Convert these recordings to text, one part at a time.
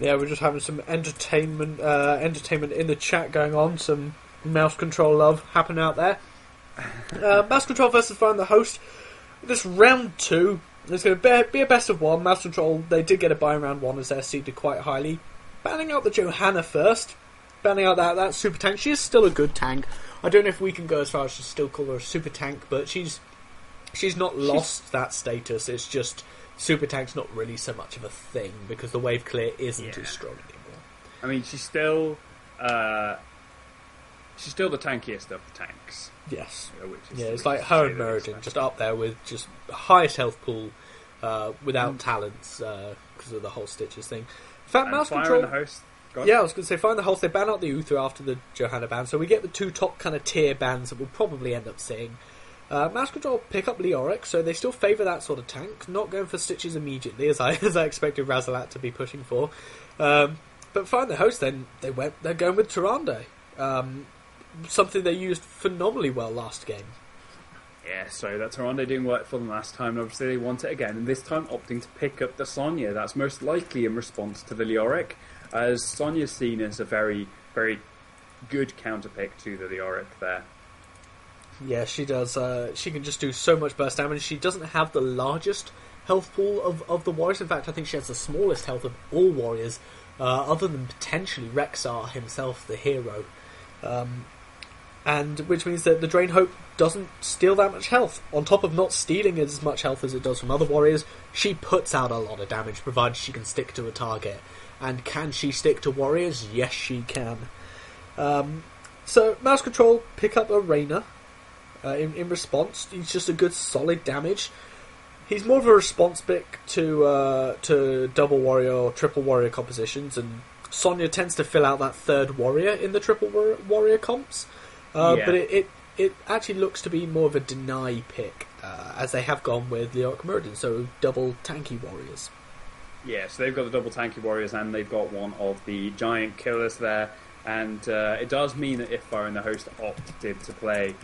Yeah, we're just having some entertainment in the chat going on. Some mouse control love happening out there. Mouse control versus Find the Host. This round 2 is going to be a best of 1. Mouse control, they did get a bye in round 1 as they're seeded quite highly. Banning out the Johanna first. Banning out that super tank. She is still a good tank. I don't know if we can go as far as to still call her a super tank, but she's not lost that status. It's just super tank's not really so much of a thing because the wave clear isn't as strong anymore. I mean, she's still the tankiest of the tanks. Yes. It's like her and Meriden just up there with just highest health pool without talents because of the whole Stitches thing. In fact, mouse control. The host. Yeah, I was going to say, Find the Host. They ban out the Uther after the Johanna ban, so we get the 2 top kind of tier bans that we'll probably end up seeing. Mouse control pick up Leoric, so they still favour that sort of tank. Not going for Stitches immediately, as I expected Razalat to be pushing for. But Find the Host, then they're going with Tyrande. Something they used phenomenally well last game. Yeah, so that Tyrande didn't work for them last time, and obviously they want it again, and this time opting to pick up the Sonya. That's most likely in response to the Leoric, as Sonya's seen as a very, very good counter pick to the Leoric there. Yeah, she does. She can just do so much burst damage. She doesn't have the largest health pool of the warriors. In fact, I think she has the smallest health of all warriors, other than potentially Rexar himself, the hero. And which means that the Drain Hope doesn't steal that much health. On top of not stealing as much health as it does from other warriors, she puts out a lot of damage, provided she can stick to a target. And can she stick to warriors? Yes, she can. So, mouse control, pick up a Reyna. In response, he's just a good solid damage. He's more of a response pick to double warrior or triple warrior compositions, and Sonya tends to fill out that third warrior in the triple warrior comps. But it actually looks to be more of a deny pick, as they have gone with Leoric Meriden, so double tanky warriors. Yeah, so they've got the double tanky warriors, and they've got one of the giant killers there. And it does mean that if Fire and the Host opted to play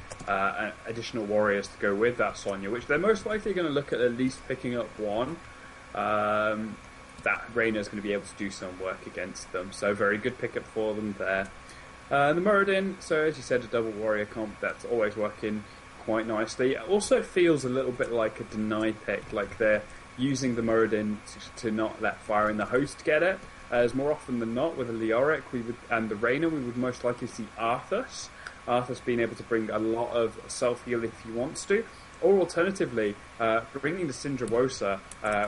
additional warriors to go with that Sonya, which they're most likely going to look at least picking up one, that Reyna's going to be able to do some work against them. So very good pickup for them there. The Muradin, so as you said, a double warrior comp, that's always working quite nicely. It also feels a little bit like a deny pick, like they're using the Muradin to not let Fire and the Host get it. As more often than not, with the Leoric and the Reyna, we would most likely see Arthas. Arthas being able to bring a lot of self-heal if he wants to. Or alternatively, bringing the Syndra,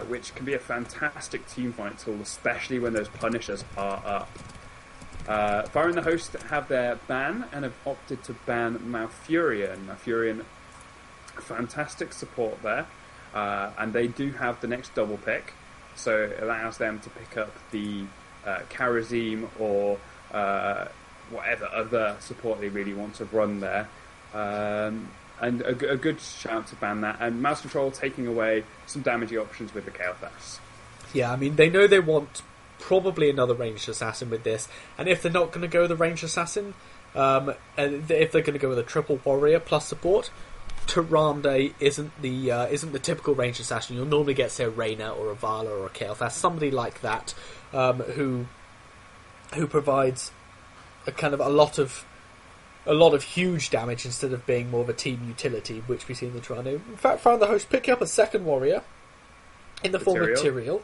which can be a fantastic teamfight tool, especially when those Punishers are up. Fire and the Host have their ban and have opted to ban Malfurion. Malfurion, fantastic support there. And they do have the next double pick. So it allows them to pick up the Karazim or whatever other support they really want to run there. And a good shout to ban that. And Mouse Control taking away some damaging options with the Kael'thas. Yeah, I mean, they know they want probably another ranged assassin with this. And if they're not going to go with the ranged assassin, and if they're going to go with a triple warrior plus support, Tyrande isn't the typical ranged assassin. You'll normally get, say, a Reyna or a Vala or a Kael'thas, somebody like that, who provides a kind of a lot of huge damage instead of being more of a team utility, which we see in the Tyrande. In fact, found the Host pick up a second warrior in the form of Tyrael.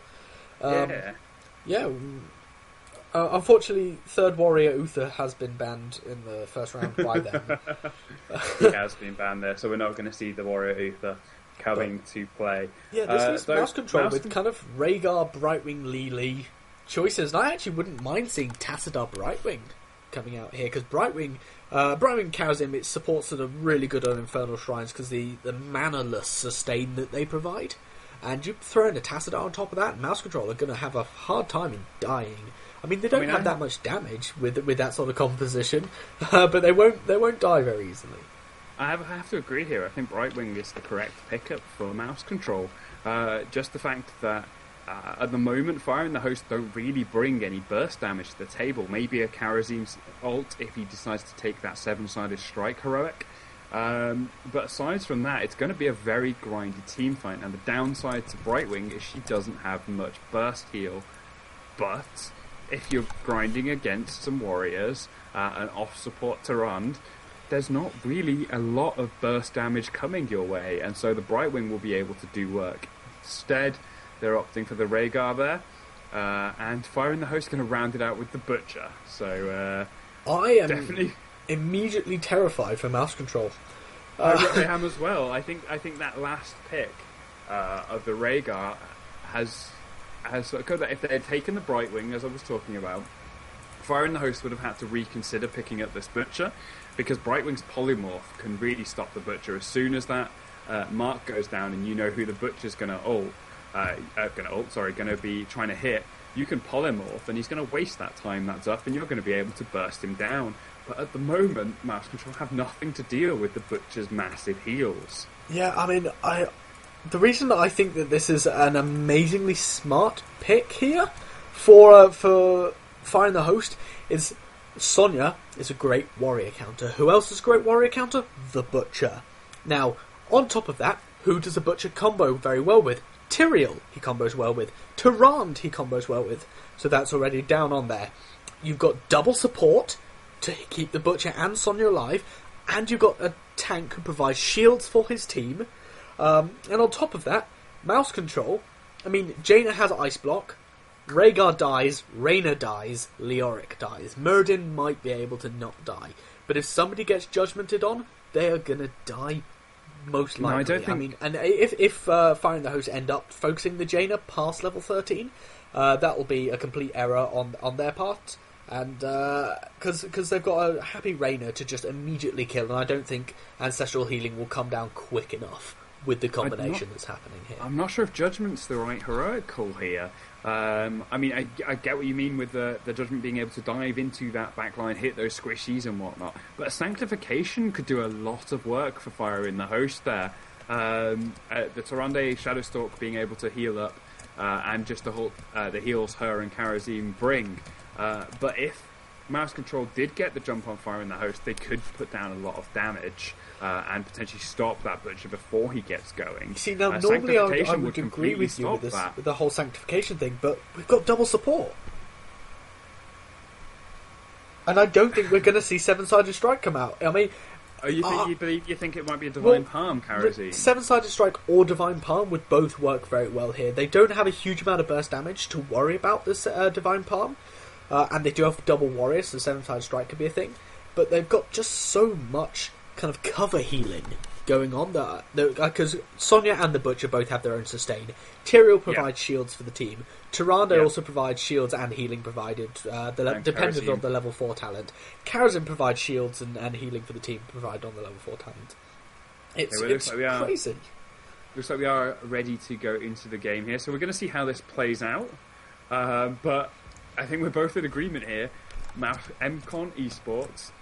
Unfortunately, third warrior Uther has been banned in the first round by them. He has been banned there, so we're not going to see the warrior Uther coming to play. Yeah, this is mouse control with kind of Rhaegar, Brightwing, Lili choices, and I actually wouldn't mind seeing Tassadar Brightwing coming out here, because Brightwing Karazim, it supports sort of really good on Infernal Shrines because the mana-less sustain that they provide. And you throw in a Tassadar on top of that, Mouse Control are going to have a hard time in dying. I mean, they don't have that much damage with that sort of composition, but they won't die very easily. I have to agree here. I think Brightwing is the correct pickup for Mouse Control. Just the fact that at the moment, Fire and the Host don't really bring any burst damage to the table. Maybe a Karazim's ult if he decides to take that 7-sided strike heroic. But aside from that, it's going to be a very grindy team fight. And the downside to Brightwing is she doesn't have much burst heal, but if you're grinding against some warriors and off support Tyrande, there's not really a lot of burst damage coming your way, and so the Brightwing will be able to do work. Instead, they're opting for the Rhaegar there, and Fire in the Host going to round it out with the Butcher. So I am definitely immediately terrified for mouse control. I am as well. I think that last pick of the Rhaegar has sort of, if they had taken the Brightwing, as I was talking about, Fire in the Host would have had to reconsider picking up this Butcher, because Brightwing's polymorph can really stop the Butcher. As soon as that mark goes down and you know who the Butcher's going to be trying to hit, you can polymorph and he's going to waste that time that's up and you're going to be able to burst him down. But at the moment, Mouse Control have nothing to deal with the Butcher's massive heals. Yeah, I mean, the reason that I think that this is an amazingly smart pick here for Fire in the Host is Sonya is a great warrior counter. Who else is a great warrior counter? The Butcher. Now, on top of that, who does the Butcher combo very well with? Tyrael he combos well with. Tyrande he combos well with. So that's already down on there. You've got double support to keep the Butcher and Sonya alive, and you've got a tank who provides shields for his team. And on top of that, mouse control. I mean, Jaina has Ice Block, Rhaegar dies, Reyna dies, Leoric dies. Muradin might be able to not die, but if somebody gets judgmented on, they are gonna die most likely. No, I don't think... I mean, and if Fire in the Host end up focusing the Jaina past level 13, that will be a complete error on their part. And because they've got a happy Reyna to just immediately kill, and I don't think Ancestral Healing will come down quick enough with the combination that's happening here. I'm not sure if Judgment's the right heroic call here. I mean, I get what you mean with the Judgment being able to dive into that backline, hit those squishies and whatnot, but Sanctification could do a lot of work for Fire in the Host there. The Tyrande Shadowstalk being able to heal up, and just the heals her and Karazim bring. But if Mouse Control did get the jump on Fire in the Host, they could put down a lot of damage and potentially stop that Butcher before he gets going. See, now normally I would agree with you with the whole Sanctification thing, but we've got double support. And I don't think we're going to see Seven-Sided Strike come out. I mean... you think it might be a Divine Palm, Karazim? Seven-Sided Strike or Divine Palm would both work very well here. They don't have a huge amount of burst damage to worry about this Divine Palm. And they do have double warriors, so Seven-Sided Strike could be a thing. But they've got just so much kind of cover healing going on there. Because Sonya and the Butcher both have their own sustain. Tyrael provides shields for the team. Tyrande also provides shields and healing provided, dependent on the level 4 talent. Karazim provides shields and healing for the team provided on the level 4 talent. It's crazy. Looks like we are ready to go into the game here. So we're going to see how this plays out. But I think we're both in agreement here. mCon eSports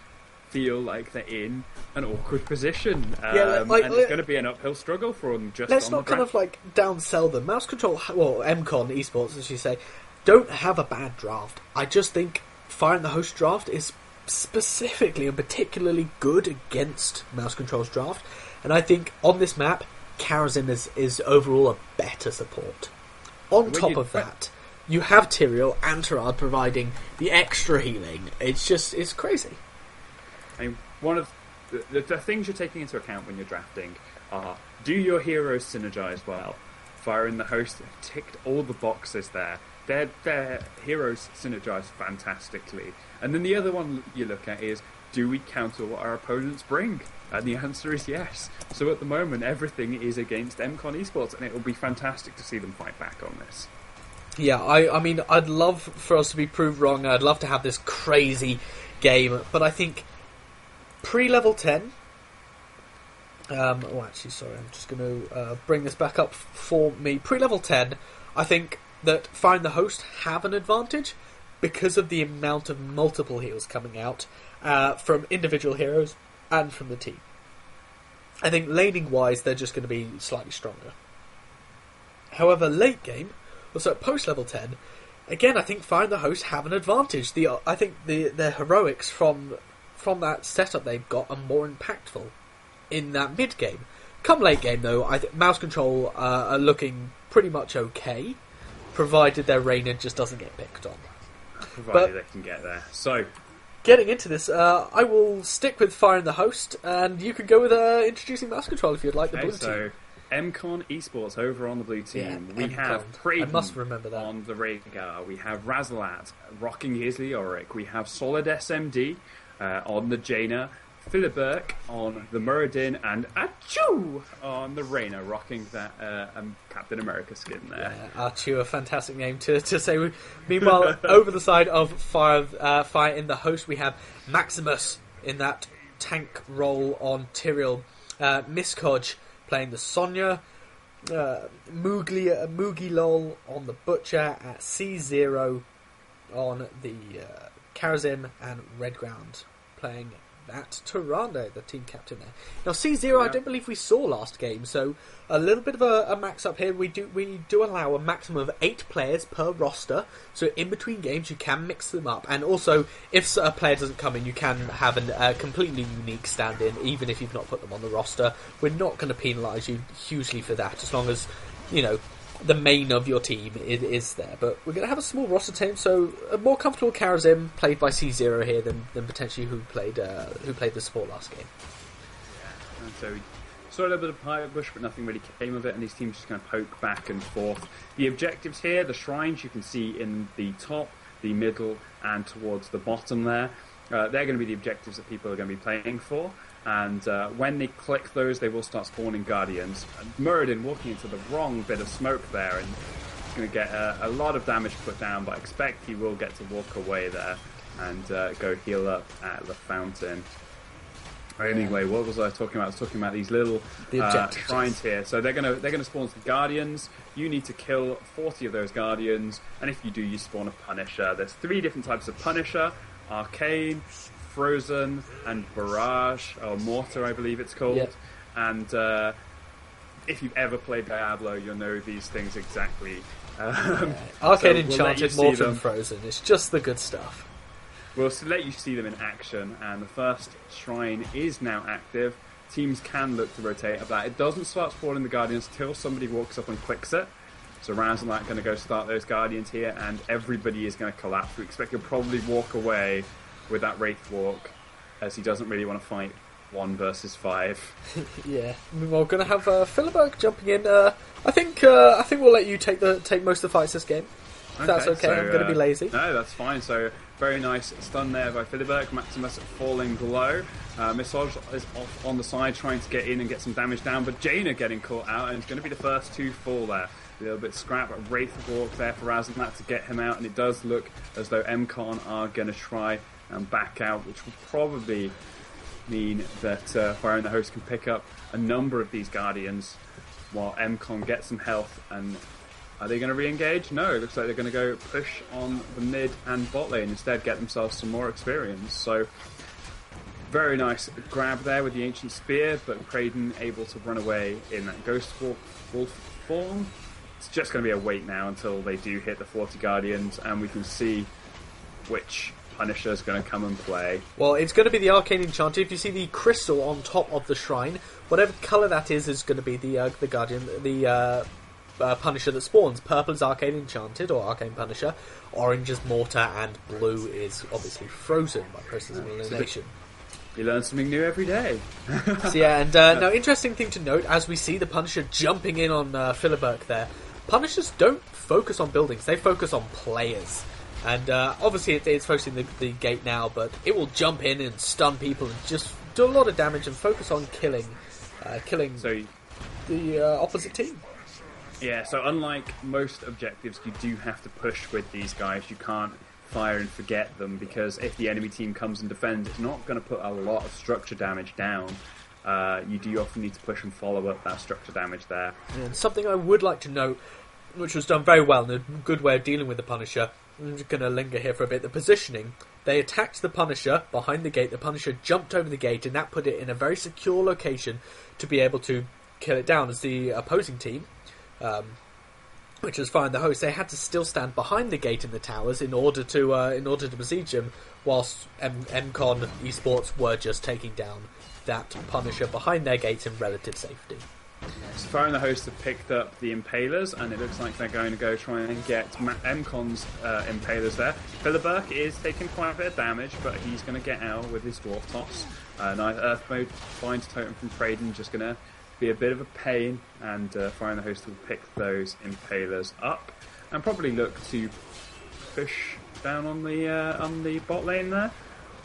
feel like they're in an awkward position. And it's going to be an uphill struggle for them. Let's not kind of like downsell them. Mouse Control, well, mCon eSports, as you say, don't have a bad draft. I just think Fire in the Host draft is specifically and particularly good against Mouse Control's draft. And I think on this map, Karazim is overall a better support. On top of that, you have Tyrael and Tyrande providing the extra healing. It's crazy. I mean, one of the things you're taking into account when you're drafting are, do your heroes synergize well? Fire in the Host ticked all the boxes there. Their heroes synergize fantastically. And then the other one you look at is, do we counter what our opponents bring? And the answer is yes. So at the moment, everything is against mCon eSports, and it will be fantastic to see them fight back on this. Yeah, I mean, I'd love for us to be proved wrong. I'd love to have this crazy game, but I think pre-level 10... I'm just going to bring this back up for me. Pre-level 10, I think that Fire in the Host have an advantage because of the amount of multiple heals coming out from individual heroes and from the team. I think laning-wise, they're just going to be slightly stronger. However, late game... So at post-level 10, again, I think Fire in the Host have an advantage. I think the heroics from that setup they've got are more impactful in that mid-game. Come late game, though, I think Mouse Control are looking pretty much okay, provided their Reyna just doesn't get picked on. provided they can get there. So, getting into this, I will stick with Fire in the Host, and you could go with introducing Mouse Control if you'd like, the blue team. mCon eSports over on the blue team. We mCon. have Creighton I must remember that. on the Rhaegar. We have Razalat rocking his Leoric. We have Solid SMD on the Jaina. Philibert on the Muradin, and Achu on the Reyna, rocking that Captain America skin there. Yeah, Achu, a fantastic name to say. Meanwhile, over the side of Fire in the Host, we have Maximus in that tank role on Tyrael. Miskoj playing the Sonya. Moogie Lol on the Butcher. At C0 on the Karazim, and Redground playing that Tyrande, the team captain there. Now C0, I don't believe we saw last game, so a little bit of a max up here. We do allow a maximum of 8 players per roster, so in between games you can mix them up, and also if a player doesn't come in, you can have a completely unique stand-in, even if you've not put them on the roster. We're not going to penalise you hugely for that, as long as, you know, the main of your team is there. But we're going to have a small roster team, so a more comfortable Karazim played by C0 here than potentially who played the support last game. Yeah, and so we saw a little bit of pirate bush, but nothing really came of it, and these teams just kind of poke back and forth. The objectives here, the shrines you can see in the top, the middle, and towards the bottom there. They're going to be the objectives that people are going to be playing for. And when they click those, they will start spawning Guardians. Muradin walking into the wrong bit of smoke there, and he's going to get a lot of damage put down, but I expect he will get to walk away there and go heal up at the fountain. Anyway, what was I talking about? I was talking about these little shrines here. So they're gonna spawn some Guardians. You need to kill 40 of those Guardians, and if you do, you spawn a Punisher. There's 3 different types of Punisher: Arcane, Frozen, and Barrage, or Mortar, I believe it's called. Yep. And if you've ever played Diablo, you'll know these things exactly. Arcane, Enchanted, Mortar, and Frozen. It's just the good stuff. We'll let you see them in action, and the first shrine is now active. Teams can look to rotate about. It doesn't start spawning the Guardians till somebody walks up and clicks it. So Razalat going to go start those Guardians here, and everybody is going to collapse. We expect he'll probably walk away with that Wraith Walk, as he doesn't really want to fight 1 versus 5. Yeah, we're going to have Philibert jumping in. I think we'll let you take most of the fights this game. If that's okay, so, I'm going to be lazy. No, that's fine. So very nice stun there by Philibert. Maximus falling below. Misoj is off on the side trying to get in and get some damage down, but Jaina getting caught out, and it's going to be the first to fall there. A little bit scrap, a Wraith Walk there for Razalat to get him out, and it does look as though mCon are going to try and back out, which will probably mean that Fire in the Host can pick up a number of these Guardians while mCon gets some health. And are they going to re-engage? No, it looks like they're going to go push on the mid and bot lane, instead get themselves some more experience. So very nice grab there with the Ancient Spear, but Kraden able to run away in that Ghost Wolf form. It's just going to be a wait now until they do hit the 40 Guardians, and we can see which Punisher's going to come and play. Well, it's going to be the Arcane Enchanted. If you see the crystal on top of the shrine, whatever colour that is going to be the Guardian, the Punisher that spawns. Purple is Arcane Enchanted or Arcane Punisher. Orange is Mortar, and blue is obviously Frozen by process of elimination. You learn something new every day. So yeah, and now interesting thing to note, as we see the Punisher jumping in on Philibert there, Punishers don't focus on buildings, they focus on players. And obviously it's focusing the gate now, but it will jump in and stun people and just do a lot of damage and focus on killing the opposite team. Yeah, so unlike most objectives, you do have to push with these guys. You can't fire and forget them, because if the enemy team comes and defends, it's not going to put a lot of structure damage down. You do often need to push and follow up that structure damage there. And something I would like to note, which was done very well and a good way of dealing with the Punisher, I'm just going to linger here for a bit, the positioning. They attacked the Punisher behind the gate, the Punisher jumped over the gate, and that put it in a very secure location to be able to kill it down. As the opposing team, which was Fire in the Host, they had to still stand behind the gate in the towers in order to besiege him, whilst mCon eSports were just taking down that Punisher behind their gates in relative safety. So Fire and the Host have picked up the Impalers, and it looks like they're going to go try and get mCon's Impalers there. Philibert is taking quite a bit of damage, but he's going to get out with his Dwarf Toss. Nice Earth Mode finds Totem from Praden, just going to be a bit of a pain, and Fire and the Host will pick those Impalers up, and probably look to push down on the bot lane there.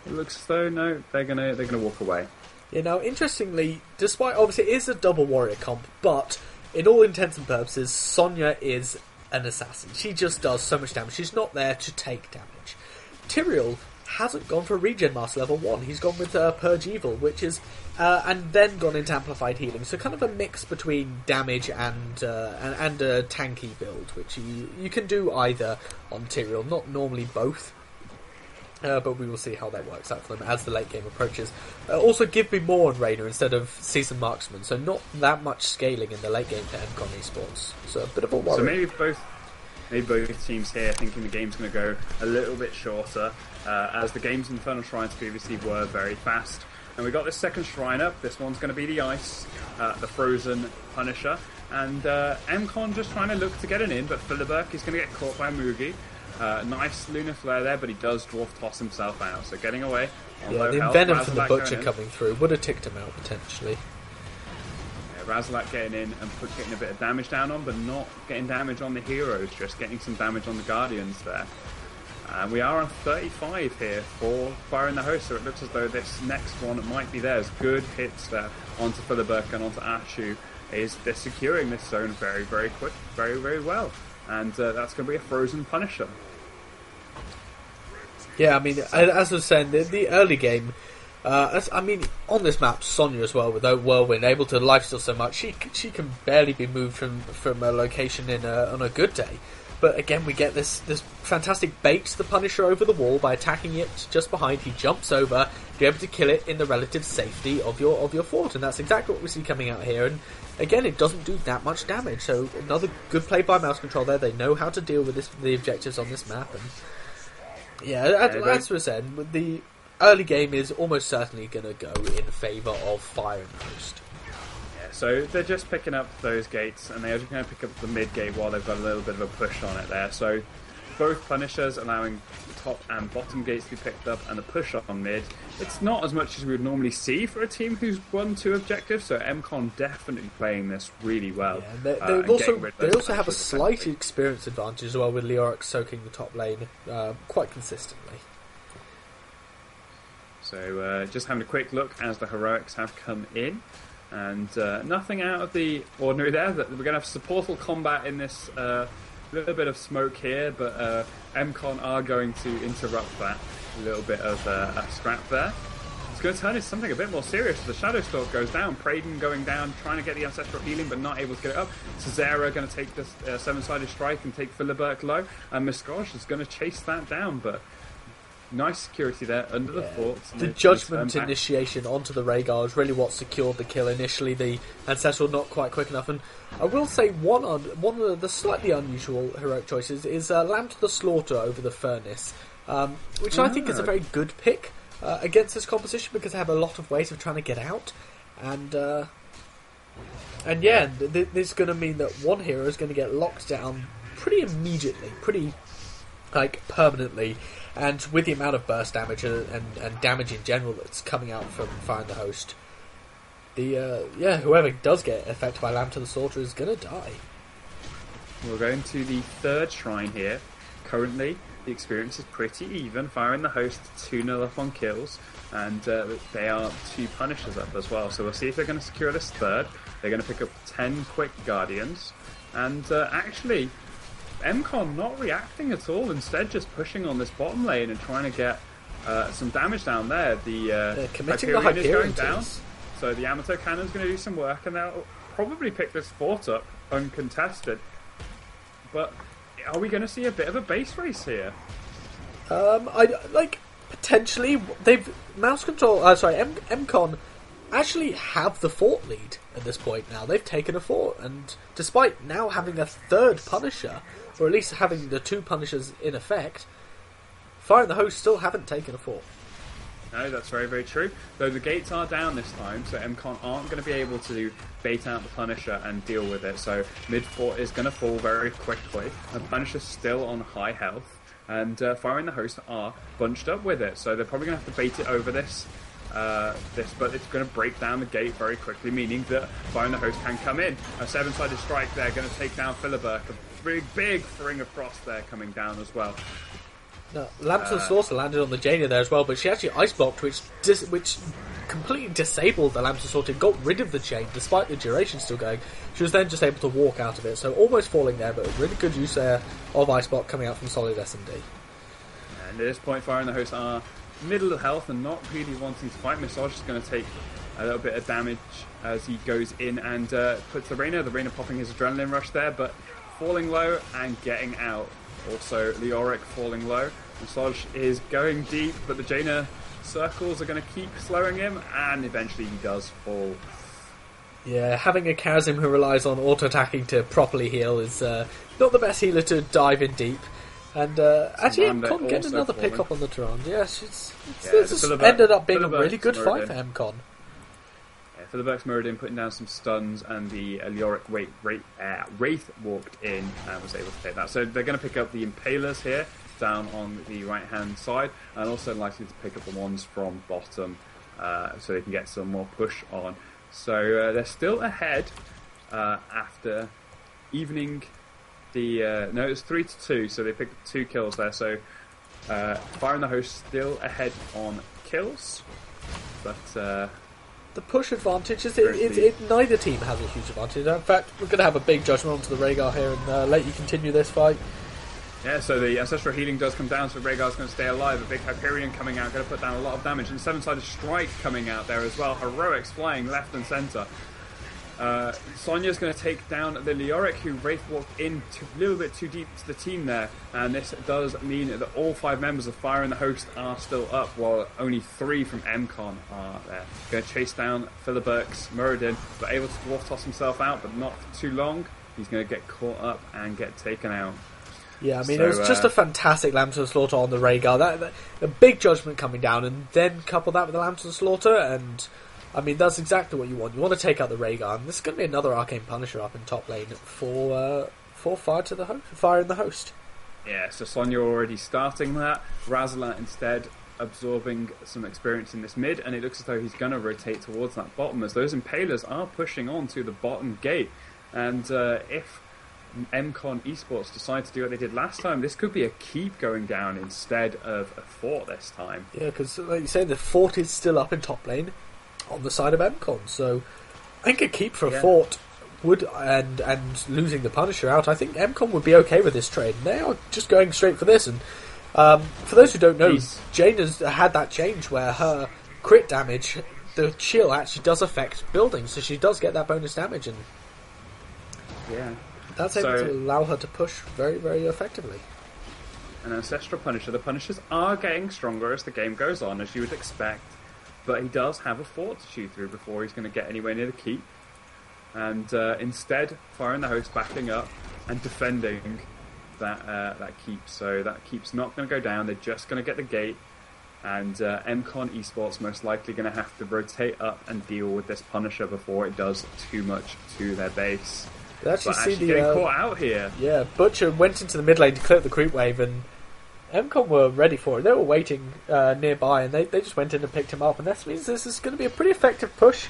It looks as though, no, they're gonna walk away. Yeah, now, interestingly, despite, obviously, it is a double warrior comp, but in all intents and purposes, Sonya is an assassin. She just does so much damage. She's not there to take damage. Tyrael hasn't gone for Regen Master level 1. He's gone with Purge Evil, which is, and then gone into Amplified Healing. So kind of a mix between damage and a tanky build, which you can do either on Tyrael, not normally both. But we will see how that works out for them as the late game approaches. Also, give me more on Reyna instead of Seasoned Marksman, so not that much scaling in the late game for mCon eSports. So a bit of a worry. So maybe both teams here thinking the game's going to go a little bit shorter, as the games in Infernal Shrines previously were very fast. And we got this second shrine up. This one's going to be the Ice, the Frozen Punisher, and mCon just trying to look to get an in, but Philibert is going to get caught by Mugi. Nice Lunar Flare there, but he does Dwarf Toss himself out, so getting away on low the health. Venom from the Razalak Butcher coming through would have ticked him out, potentially. Yeah, Razalak getting in and getting a bit of damage down on, but not getting damage on the heroes, just getting some damage on the Guardians there. And we are on 35 here for Fire in the Host, so it looks as though this next one might be theirs. Good hits there onto Philibert and onto Ashu. They're securing this zone very, very quick, very, very well. And that's going to be a Frozen Punisher. Yeah, I mean, as I was saying, the early game, on this map, Sonya as well, with Whirlwind, able to lifesteal so much, she can barely be moved from a location on a good day. But again, we get this fantastic bait to the Punisher over the wall by attacking it just behind. He jumps over, be able to kill it in the relative safety of your fort, and that's exactly what we see coming out here. And again, it doesn't do that much damage, so another good play by Mouse Control there. They know how to deal with the objectives on this map, and yeah, as we said, the early game is almost certainly going to go in favour of Fire and Host. So they're just picking up those gates, and they're just going to pick up the mid gate while they've got a little bit of a push on it there. So both Punishers allowing the top and bottom gates to be picked up, and a push on mid. It's not as much as we would normally see for a team who's won 2 objectives, so mCon definitely playing this really well. Yeah, they also have a slight experience advantage as well, with Leoric soaking the top lane quite consistently. So just having a quick look as the Heroics have come in. And nothing out of the ordinary there. We're going to have supportal combat in this little bit of smoke here, but mCon are going to interrupt that. A little bit of a scrap there. It's going to turn into something a bit more serious. The Shadow Stalk goes down. Praden going down, trying to get the Ancestral Healing, but not able to get it up. Cesara going to take this 7-sided strike and take Philibert low. And Miscosh is going to chase that down, but nice security there under the fort. The Judgment initiation onto the Rhaegar is really what secured the kill initially. The Ancestral not quite quick enough. And I will say one of the slightly unusual heroic choices is Lamb to the Slaughter over the Furnace, which I think is a very good pick against this composition, because they have a lot of ways of trying to get out. And this is going to mean that one hero is going to get locked down pretty immediately, pretty permanently. And with the amount of burst damage and damage in general that's coming out from Fire and the Host, whoever does get affected by Lamb to the Slaughter is going to die. We're going to the third shrine here. Currently, the experience is pretty even. Fire and the Host 2-0 up on kills, and they are 2 Punishers up as well. So we'll see if they're going to secure this third. They're going to pick up 10 quick Guardians, and actually, mCon not reacting at all, instead just pushing on this bottom lane and trying to get some damage down there. The committing Hyperion the is going Hyperion down, so the Yamato Cannon's going to do some work, and they'll probably pick this fort up uncontested. But are we going to see a bit of a base race here? Potentially. mCon actually have the fort lead at this point now. They've taken a fort, and despite now having a third Punisher, or at least having the 2 Punishers in effect, Fire and the Host still haven't taken a fort. No, that's very, very true. Though the gates are down this time, so mCon aren't going to be able to bait out the Punisher and deal with it. So mid fort is going to fall very quickly. The Punisher's still on high health, and Fire and the Host are bunched up with it. So they're probably going to have to bait it over this, but it's going to break down the gate very quickly, meaning that Fire and the Host can come in. A 7-sided strike there, going to take down Philibert. A big Ring of Frost there coming down as well. No, Lambton Slaughter landed on the Jaina there as well, but she actually ice blocked, which completely disabled the Lambton Slaughter, got rid of the chain despite the duration still going. She was then just able to walk out of it, so almost falling there, but really good use there of ice block coming out from Solid S&D. And at this point, Fire and the Host are middle of health and not really wanting to fight. Massage is going to take a little bit of damage as he goes in and puts the Reyna popping his adrenaline rush there, but falling low and getting out. Also, Leoric falling low. Massage is going deep, but the Jaina circles are going to keep slowing him, and eventually he does fall. Yeah, having a Kazim who relies on auto-attacking to properly heal is not the best healer to dive in deep. And actually, mCon getting another pick up on the Tyrande. Yes, it's ended up being a really good fight for mCon. Philibert's Muradin putting down some stuns, and the Leoric Wraith walked in and was able to take that. So they're going to pick up the Impalers here, down on the right-hand side, and also likely to pick up the ones from bottom, so they can get some more push on. So they're still ahead after evening the... no, it was 3-2, so they picked up 2 kills there. So Fire and the Host still ahead on kills, but... the push advantage is neither team has a huge advantage. In fact, we're going to have a big judgment onto the Rhaegar here and let you continue this fight. Yeah, so the Ancestral Healing does come down, so Rhaegar's going to stay alive. A big Hyperion coming out, going to put down a lot of damage, and 7-sided strike coming out there as well. Heroics flying left and centre. Sonya's going to take down the Leoric, who Wraith walked in a little bit too deep to the team there, and this does mean that all 5 members of Fire and the Host are still up, while only 3 from mCon are there. Going to chase down Philibert's Muradin, but able to dwarf toss himself out, but not for too long. He's going to get caught up and get taken out. Yeah, I mean, it was just a fantastic Lambton Slaughter on the Rhaegar. A big judgment coming down, and then couple that with the Lambton Slaughter, and... I mean, that's exactly what you want. You want to take out the Rhaegar, and this is going to be another Arcane Punisher up in top lane for Fire and the Host. Yeah, so Sonya already starting that. Razzler instead absorbing some experience in this mid, and it looks as though he's going to rotate towards that bottom, as those Impalers are pushing on to the bottom gate. And if mCon eSports decide to do what they did last time, this could be a keep going down instead of a fort this time. Yeah, because like you say, the fort is still up in top lane on the side of mCon, so I think a keep for a fort would, and losing the Punisher out, I think mCon would be okay with this trade. They are just going straight for this, and for those who don't know, Jaina's had that change where her crit damage, the chill actually does affect buildings, so she does get that bonus damage, and that's able to allow her to push very, very effectively. An Ancestral Punisher. The Punishers are getting stronger as the game goes on, as you would expect. But he does have a fort to shoot through before he's going to get anywhere near the keep. And instead, Fire and the Host backing up and defending that keep. So that keep's not going to go down. They're just going to get the gate. And mCon eSports most likely going to have to rotate up and deal with this Punisher before it does too much to their base. Actually getting caught out here. Yeah, Butcher went into the mid lane to clear up the creep wave, and mCon were ready for it. They were waiting nearby, and they just went in and picked him up. And that means this is going to be a pretty effective push,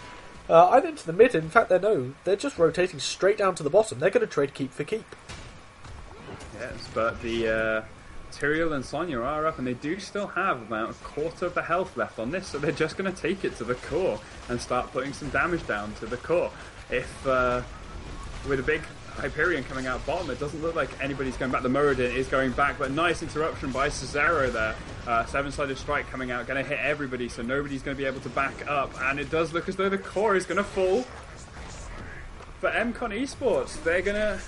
either into the mid. In fact, they're just rotating straight down to the bottom. They're going to trade keep for keep. Yes, but the Tyrael and Sonya are up, and they do still have about a quarter of the health left on this, so they're just going to take it to the core and start putting some damage down to the core. If with a big Hyperion coming out bottom, it doesn't look like anybody's going back. The Muradin is going back, but nice interruption by Cesaro there. 7-sided strike coming out, going to hit everybody, so nobody's going to be able to back up, and it does look as though the core is going to fall. But mCon eSports, they're going to...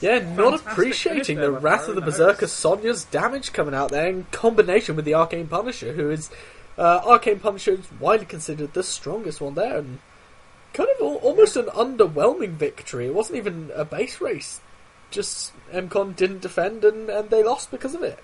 Yeah, not appreciating the Wrath of the Berserker Sonya's damage coming out there in combination with the Arcane Punisher, who is... Arcane Punisher is widely considered the strongest one there, and kind of almost an underwhelming victory. It wasn't even a base race. Just mCon didn't defend, and they lost because of it.